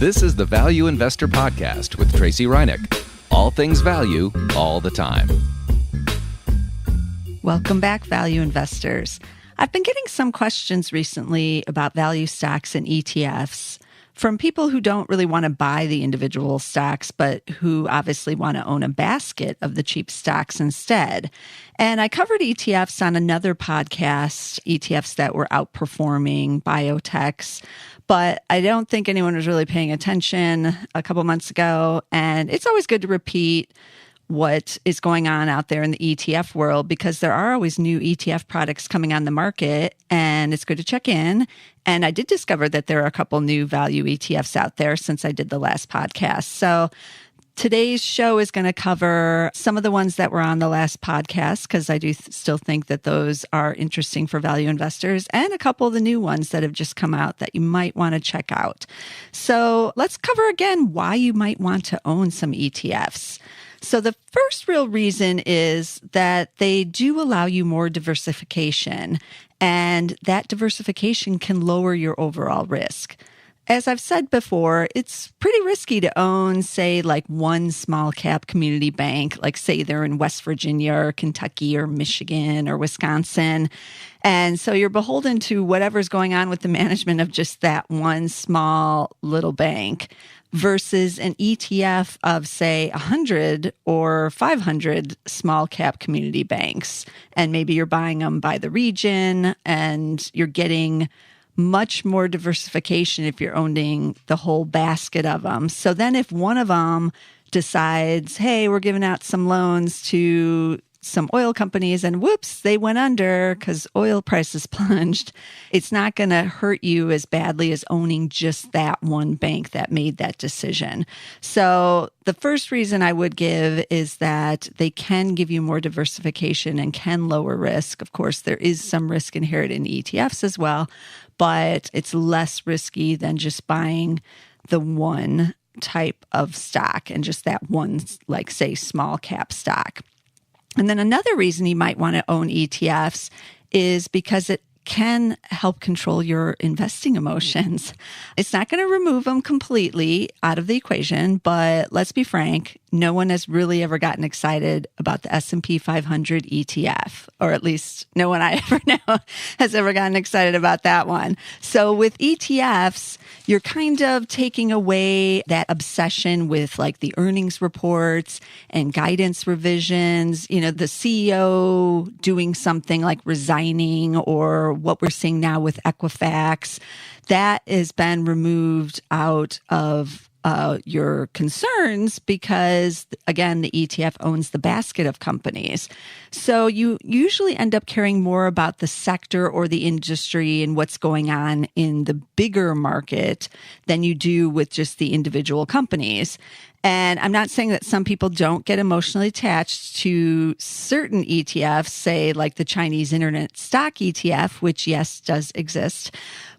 This is the Value Investor Podcast with Tracey Reineck. All things value, all the time. Welcome back, value investors. I've been getting some questions recently about value stocks and ETFs from people who don't really want to buy the individual stocks, but who obviously want to own a basket of the cheap stocks instead. And I covered ETFs on another podcast, ETFs that were outperforming biotechs, but I don't think anyone was really paying attention a couple months ago. And it's always good to repeat what is going on out there in the ETF world, because there are always new ETF products coming on the market, and it's good to check in. And I did discover that there are a couple new value ETFs out there since I did the last podcast. So today's show is going to cover some of the ones that were on the last podcast, because I do still think that those are interesting for value investors, and a couple of the new ones that have just come out that you might want to check out. So let's cover again why you might want to own some ETFs. So the first real reason is that they do allow you more diversification, and that diversification can lower your overall risk. As I've said before, it's pretty risky to own, say, like one small cap community bank, like say they're in West Virginia or Kentucky or Michigan or Wisconsin. And so you're beholden to whatever's going on with the management of just that one small little bank, versus an ETF of, say, 100 or 500 small cap community banks. And maybe you're buying them by the region, and you're getting much more diversification if you're owning the whole basket of them. So then if one of them decides, hey, we're giving out some loans to some oil companies, and whoops, they went under because oil prices plunged, it's not going to hurt you as badly as owning just that one bank that made that decision. So the first reason I would give is that they can give you more diversification and can lower risk. Of course, there is some risk inherent in ETFs as well, but it's less risky than just buying the one type of stock and just that one, like say, small cap stock. And then another reason you might want to own ETFs is because it can help control your investing emotions. It's not going to remove them completely out of the equation, but let's be frank, no one has really ever gotten excited about the S&P 500 ETF, or at least no one I ever know has ever gotten excited about that one. So with ETFs, you're kind of taking away that obsession with like the earnings reports and guidance revisions, you know, the CEO doing something like resigning, or what we're seeing now with Equifax. That has been removed out of your concerns because, again, the ETF owns the basket of companies. So you usually end up caring more about the sector or the industry and what's going on in the bigger market than you do with just the individual companies. And I'm not saying that some people don't get emotionally attached to certain ETFs, say like the Chinese Internet Stock ETF, which, yes, does exist.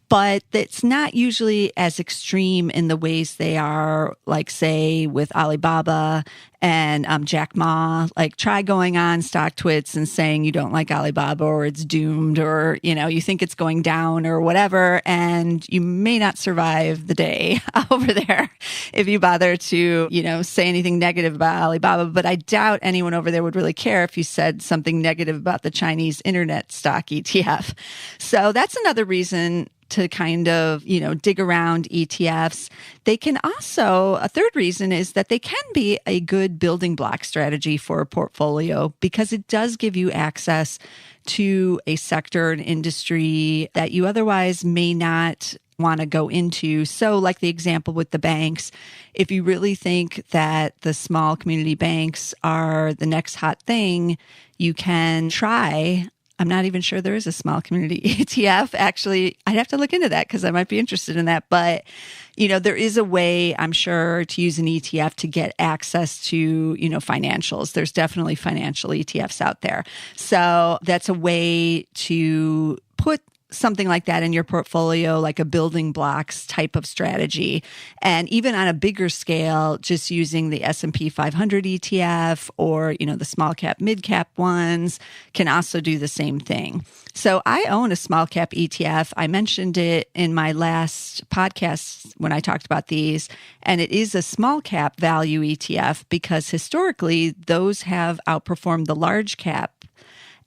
But it's not usually as extreme in the ways they are, like, say, with Alibaba and Jack Ma. Like, try going on StockTwits and saying you don't like Alibaba or it's doomed, or, you know, you think it's going down or whatever, and you may not survive the day over there if you bother to, you know, say anything negative about Alibaba. But I doubt anyone over there would really care if you said something negative about the Chinese Internet Stock ETF. So that's another reason to kind of, you know, dig around ETFs. They can also, a third reason is that they can be a good building block strategy for a portfolio, because it does give you access to a sector, an industry that you otherwise may not want to go into. So like the example with the banks, if you really think that the small community banks are the next hot thing, you can try. I'm not even sure there is a small community ETF. Actually, I'd have to look into that because I might be interested in that. But, you know, there is a way, I'm sure, to use an ETF to get access to, you know, financials. There's definitely financial ETFs out there. So that's a way to put something like that in your portfolio, like a building blocks type of strategy. And even on a bigger scale, just using the S&P 500 ETF or, the small cap, mid cap ones can also do the same thing. So I own a small cap ETF. I mentioned it in my last podcast when I talked about these, and it is a small cap value ETF because historically those have outperformed the large cap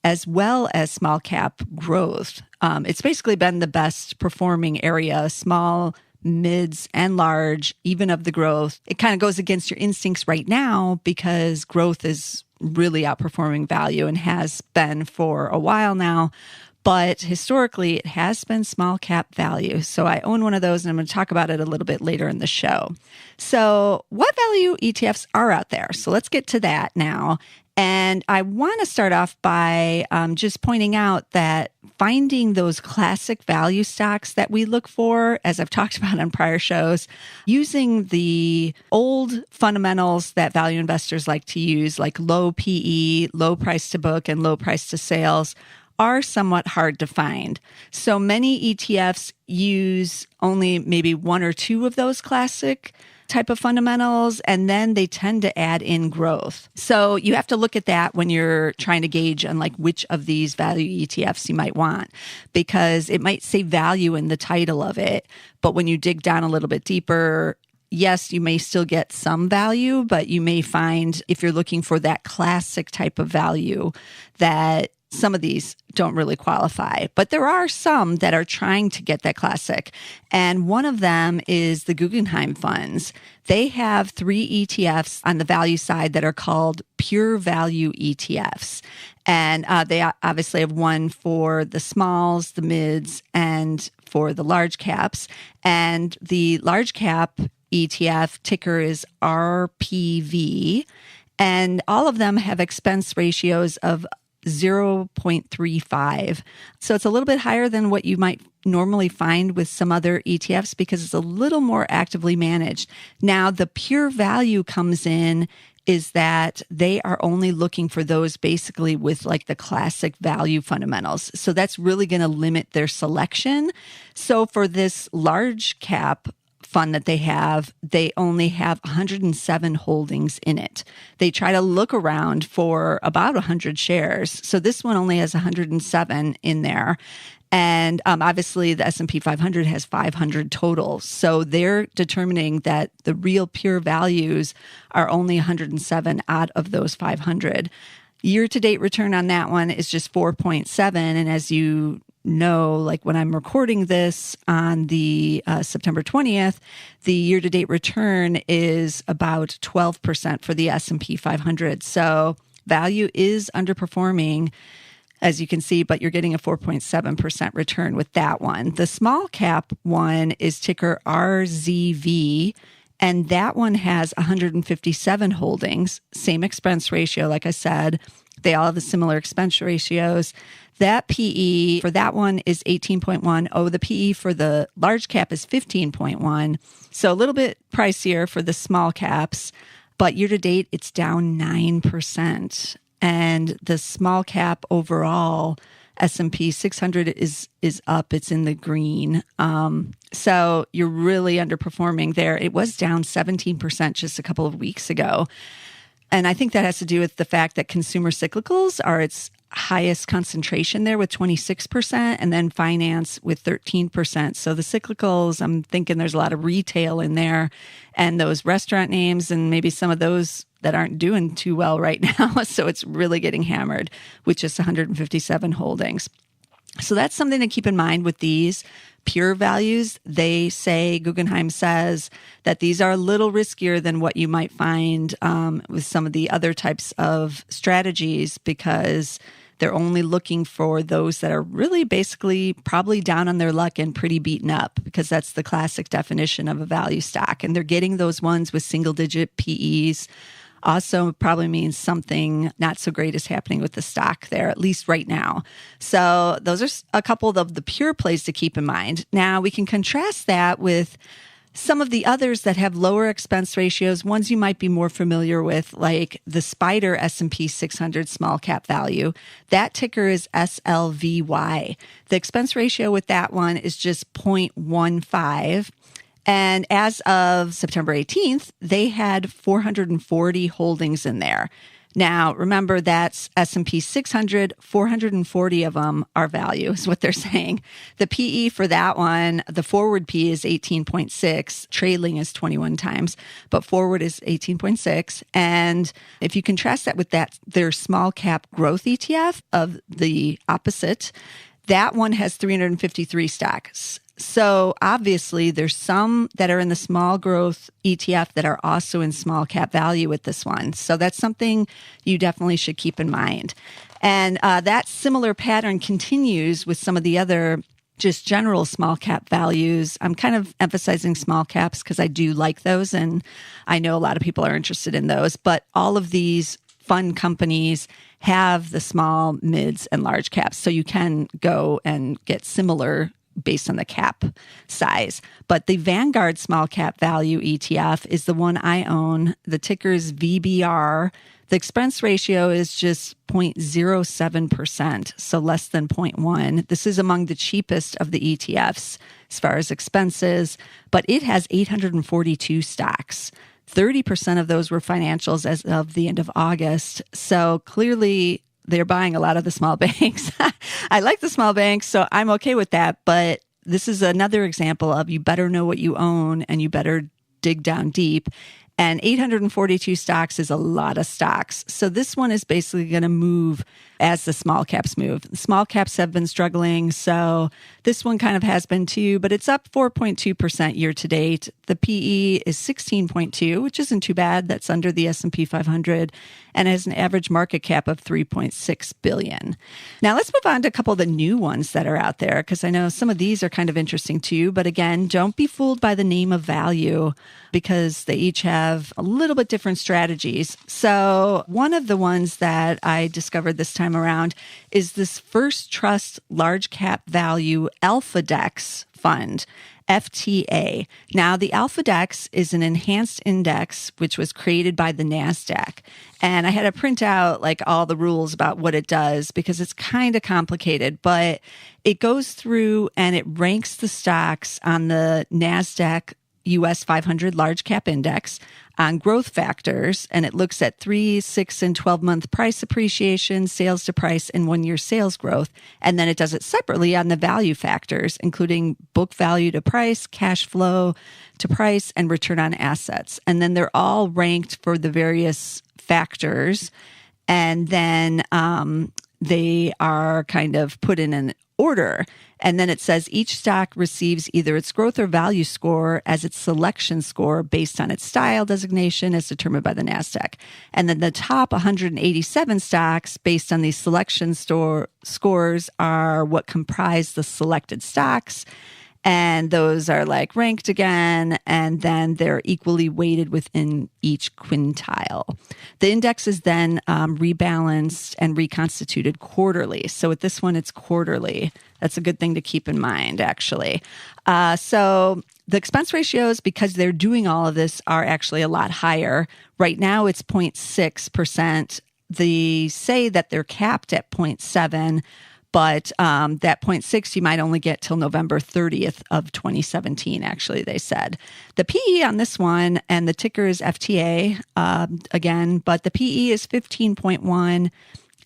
as well as small cap growth. It's basically been the best performing area, small, mids, and large, even of the growth. It kind of goes against your instincts right now because growth is really outperforming value and has been for a while now. But historically, it has been small cap value. So I own one of those, and I'm going to talk about it a little bit later in the show. So what value ETFs are out there? So let's get to that now. And I want to start off by just pointing out that finding those classic value stocks that we look for, as I've talked about on prior shows, using the old fundamentals that value investors like to use, like low PE, low price to book, and low price to sales, are somewhat hard to find. So many ETFs use only maybe one or two of those classic type of fundamentals, and then they tend to add in growth. So you have to look at that when you're trying to gauge on like which of these value ETFs you might want, because it might say value in the title of it, but when you dig down a little bit deeper, yes, you may still get some value, but you may find if you're looking for that classic type of value that some of these don't really qualify, but there are some that are trying to get that classic. And one of them is the Guggenheim funds. They have 3 ETFs on the value side that are called pure value ETFs. And they obviously have one for the smalls, the mids, and for the large caps. And the large cap ETF ticker is RPV. And all of them have expense ratios of 0.35. So it's a little bit higher than what you might normally find with some other ETFs because it's a little more actively managed. Now, the pure value comes in is that they are only looking for those basically with like the classic value fundamentals. So that's really going to limit their selection. So for this large cap fund that they only have 107 holdings in it. They try to look around for about 100 shares. So this one only has 107 in there. And obviously the S&P 500 has 500 total. So they're determining that the real pure values are only 107 out of those 500. Year-to-date return on that one is just 4.7. And as you know, like when I'm recording this on the September 20th, the year-to-date return is about 12% for the S&P 500. So value is underperforming, as you can see, but you're getting a 4.7% return with that one. The small cap one is ticker RZV, and that one has 157 holdings, same expense ratio, like I said. They all have similar expense ratios. That PE for that one is 18.1. Oh, the PE for the large cap is 15.1. So a little bit pricier for the small caps, but year to date, it's down 9%. And the small cap overall, S&P 600 is up. It's in the green. So you're really underperforming there. It was down 17% just a couple of weeks ago. And I think that has to do with the fact that consumer cyclicals are its highest concentration there with 26%, and then finance with 13%. So the cyclicals, I'm thinking there's a lot of retail in there, and those restaurant names, and maybe some of those that aren't doing too well right now. So it's really getting hammered with just 157 holdings. So that's something to keep in mind with these pure values. They say, Guggenheim says, that these are a little riskier than what you might find with some of the other types of strategies, because they're only looking for those that are really basically probably down on their luck and pretty beaten up, because that's the classic definition of a value stock. And they're getting those ones with single-digit PEs. Also probably means something not so great is happening with the stock there, at least right now. So those are a couple of the pure plays to keep in mind. Now we can contrast that with Some of the others that have lower expense ratios, ones you might be more familiar with, like the Spider S&P 600 small cap value, that ticker is SLVY. The expense ratio with that one is just 0.15. And as of September 18th, they had 440 holdings in there. Now, remember, that's S&P 600, 440 of them are value is what they're saying. The PE for that one, the forward P is 18.6, trailing is 21 times, but forward is 18.6. And if you contrast that with their small cap growth ETF of the opposite, that one has 353 stocks. So obviously there's some that are in the small growth ETF that are also in small cap value with this one. So that's something you definitely should keep in mind. And that similar pattern continues with some of the other just general small cap values. I'm kind of emphasizing small caps because I do like those. And I know a lot of people are interested in those, but all of these fund companies have the small, mids, and large caps. So you can go and get similar based on the cap size. But the Vanguard Small Cap Value ETF is the one I own. The ticker is VBR. The expense ratio is just 0.07%, so less than 0.1. This is among the cheapest of the ETFs as far as expenses, but it has 842 stocks. 30% of those were financials as of the end of August. So clearly, they're buying a lot of the small banks. I like the small banks, so I'm okay with that. But this is another example of you better know what you own and you better dig down deep. And 842 stocks is a lot of stocks. So this one is basically going to move as the small caps move. Small caps have been struggling, so this one kind of has been too, but it's up 4.2% year to date. The PE is 16.2, which isn't too bad. That's under the S&P 500 and has an average market cap of $3.6 billion. Now let's move on to a couple of the new ones that are out there, because I know some of these are kind of interesting too. But again, don't be fooled by the name of value, because they each have a little bit different strategies. So one of the ones that I discovered this time around is this First Trust Large Cap Value AlphaDex Fund, FTA. Now, the AlphaDex is an enhanced index which was created by the NASDAQ. And I had to print out like all the rules about what it does because it's kind of complicated, but it goes through and it ranks the stocks on the NASDAQ US 500 large cap index on growth factors, and it looks at 3, 6, and 12-month price appreciation, sales to price, and 1-year sales growth. And then it does it separately on the value factors, including book value to price, cash flow to price, and return on assets. And then they're all ranked for the various factors. And then they are kind of put in an order. And then it says each stock receives either its growth or value score as its selection score based on its style designation as determined by the NASDAQ. And then the top 187 stocks based on these selection scores are what comprise the selected stocks. And those are like ranked again, and then they're equally weighted within each quintile. The index is then rebalanced and reconstituted quarterly. So with this one, it's quarterly. That's a good thing to keep in mind, actually. So the expense ratios, because they're doing all of this, are actually a lot higher. Right now, it's 0.6%. They say that they're capped at 0.7%. But that 0.6 you might only get till November 30th of 2017, actually, they said. The PE on this one, and the ticker is FTA again, but the PE is 15.1.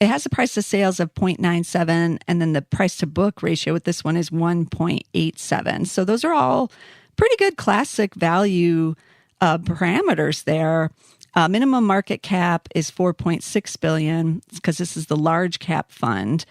It has a price to sales of 0.97, and then the price to book ratio with this one is 1.87. So those are all pretty good classic value parameters there. Minimum market cap is $4.6 billion because this is the large cap fund.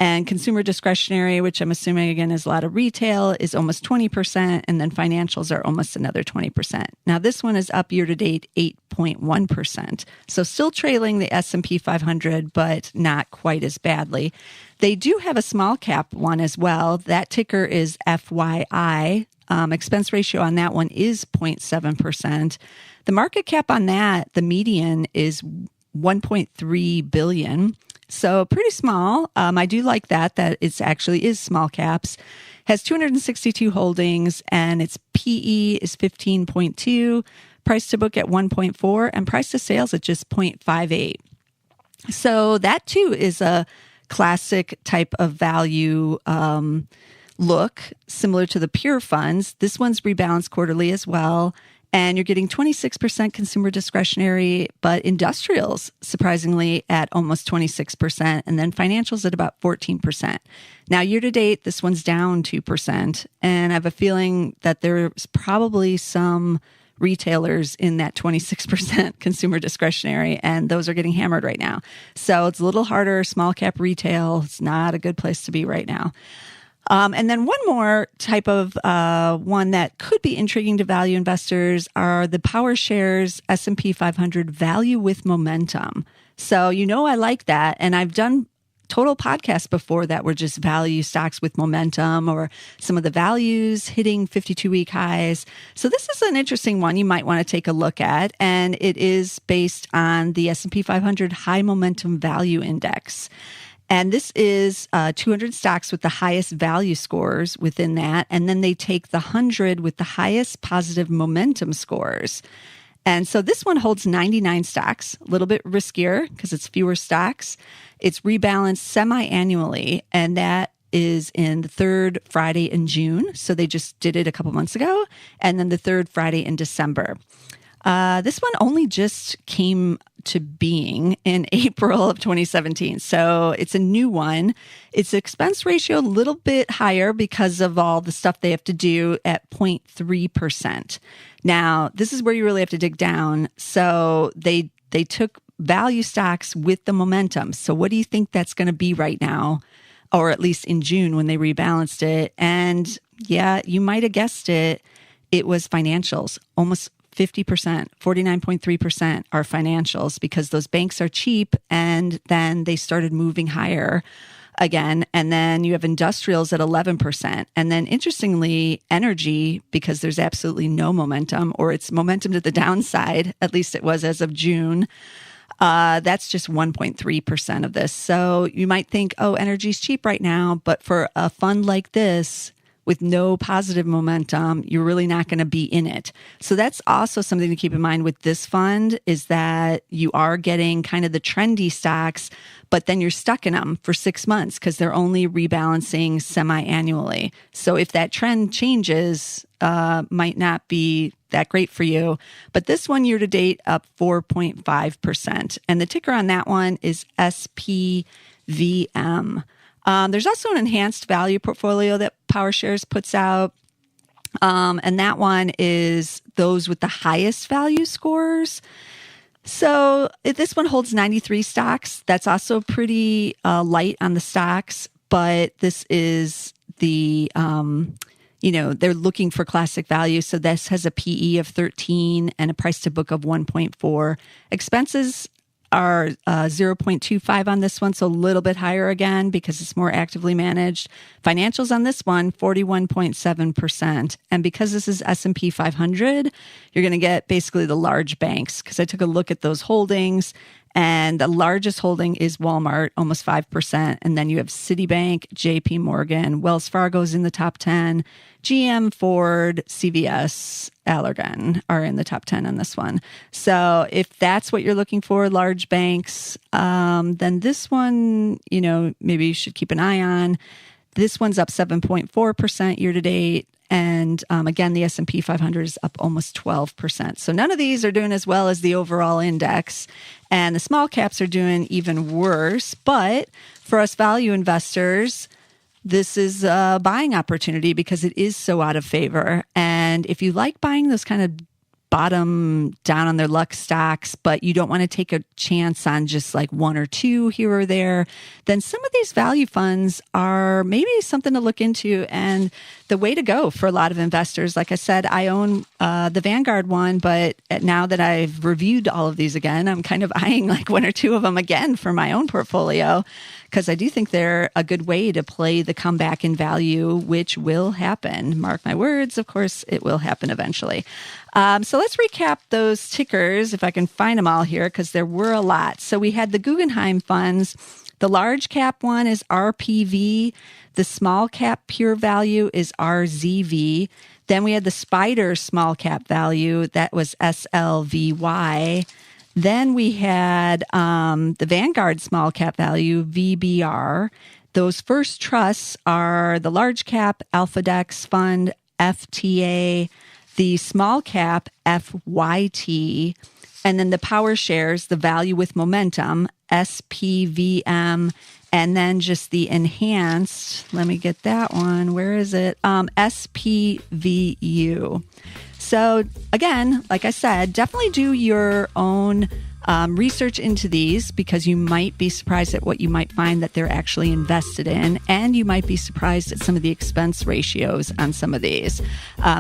And consumer discretionary, which I'm assuming, again, is a lot of retail, is almost 20%. And then financials are almost another 20%. Now, this one is up year to date 8.1%. So still trailing the S&P 500, but not quite as badly. They do have a small cap one as well. That ticker is FYI. Expense ratio on that one is 0.7%. The market cap on that, the median, is $1.3 billion. So pretty small. I do like that it actually is small caps. Has 262 holdings, and its PE is 15.2, price to book at 1.4, and price to sales at just 0.58. So that too is a classic type of value look, similar to the pure funds. This one's rebalanced quarterly as well. And you're getting 26% consumer discretionary, but industrials, surprisingly, at almost 26%, and then financials at about 14%. Now, year to date, this one's down 2%. And I have a feeling that there's probably some retailers in that 26% consumer discretionary, and those are getting hammered right now. So it's a little harder. Small cap retail, it's not a good place to be right now. And then one more type of one that could be intriguing to value investors are the Power Shares S&P 500 Value with Momentum. So, I like that. And I've done total podcasts before that were just value stocks with momentum, or some of the values hitting 52-week highs. So this is an interesting one you might want to take a look at. And it is based on the S&P 500 High Momentum Value Index. And this is 200 stocks with the highest value scores within that. And then they take the 100 with the highest positive momentum scores. And so this one holds 99 stocks, a little bit riskier because it's fewer stocks. It's rebalanced semi-annually, and that is in the third Friday in June. So they just did it a couple months ago, and then the third Friday in December. This one only just came to being in April of 2017. So it's a new one. Its expense ratio a little bit higher because of all the stuff they have to do at 0.3%. Now, this is where you really have to dig down. So they took value stocks with the momentum. So what do you think that's going to be right now? Or at least in June when they rebalanced it. And yeah, you might have guessed it. It was financials, almost 50%, 49.3% are financials, because those banks are cheap, and then they started moving higher again. And then you have industrials at 11%. And then interestingly, energy, because there's absolutely no momentum, or it's momentum to the downside, at least it was as of June. That's just 1.3% of this. So you might think, oh, energy's cheap right now. But for a fund like this, with no positive momentum, you're really not going to be in it. So that's also something to keep in mind with this fund, is that you are getting kind of the trendy stocks, but then you're stuck in them for 6 months because they're only rebalancing semi-annually. So if that trend changes, might not be that great for you. But this one year to date up 4.5%. And the ticker on that one is SPVM. There's also an enhanced value portfolio that PowerShares puts out. And that one is those with the highest value scores. So this one holds 93 stocks. That's also pretty light on the stocks, but this is the, they're looking for classic value. So this has a PE of 13 and a price to book of 1.4. Expenses are 0.25 on this one, so a little bit higher again because it's more actively managed. Financials on this one, 41.7%. And because this is S&P 500, you're going to get basically the large banks, because I took a look at those holdings, and the largest holding is Walmart, almost 5%. And then you have Citibank, JP Morgan, Wells Fargo's in the top 10, GM, Ford, CVS, Allergan are in the top 10 on this one. So if that's what you're looking for, large banks, then this one, maybe you should keep an eye on. This one's up 7.4% year to date. And again, the S&P 500 is up almost 12%. So none of these are doing as well as the overall index. And the small caps are doing even worse. But for us value investors, this is a buying opportunity because it is so out of favor. And if you like buying those kind of bottom down on their luck stocks, but you don't want to take a chance on just like one or two here or there, then some of these value funds are maybe something to look into and the way to go for a lot of investors. Like I said, I own the Vanguard one, but now that I've reviewed all of these again, I'm kind of eyeing like one or two of them again for my own portfolio, because I do think they're a good way to play the comeback in value, which will happen. Mark my words, of course, it will happen eventually. So let's recap those tickers, if I can find them all here, because there were a lot. So we had the Guggenheim funds. The large cap one is RPV. The small cap pure value is RZV. Then we had the Spider small cap value. That was SLVY. Then we had the Vanguard small cap value, VBR. Those first trusts are the large cap Alphadex Fund, FTA, the small cap FYT, and then the power shares, the value with momentum, SPVM, and then just the enhanced, let me get that one. Where is it? SPVU. So again, like I said, definitely do your own research into these, because you might be surprised at what you might find that they're actually invested in, and you might be surprised at some of the expense ratios on some of these.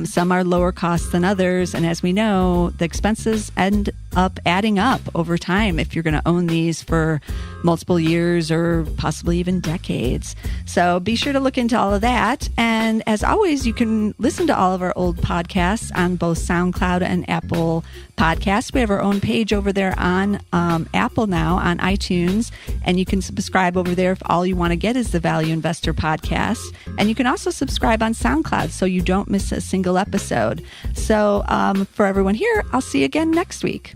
Some are lower cost than others, and as we know, the expenses end up adding up over time if you're going to own these for multiple years or possibly even decades. So be sure to look into all of that. And as always, you can listen to all of our old podcasts on both SoundCloud and Apple Podcasts. We have our own page over there on Apple now, on iTunes, and you can subscribe over there if all you want to get is the Value Investor Podcast. And you can also subscribe on SoundCloud so you don't miss a single episode. So for everyone here, I'll see you again next week.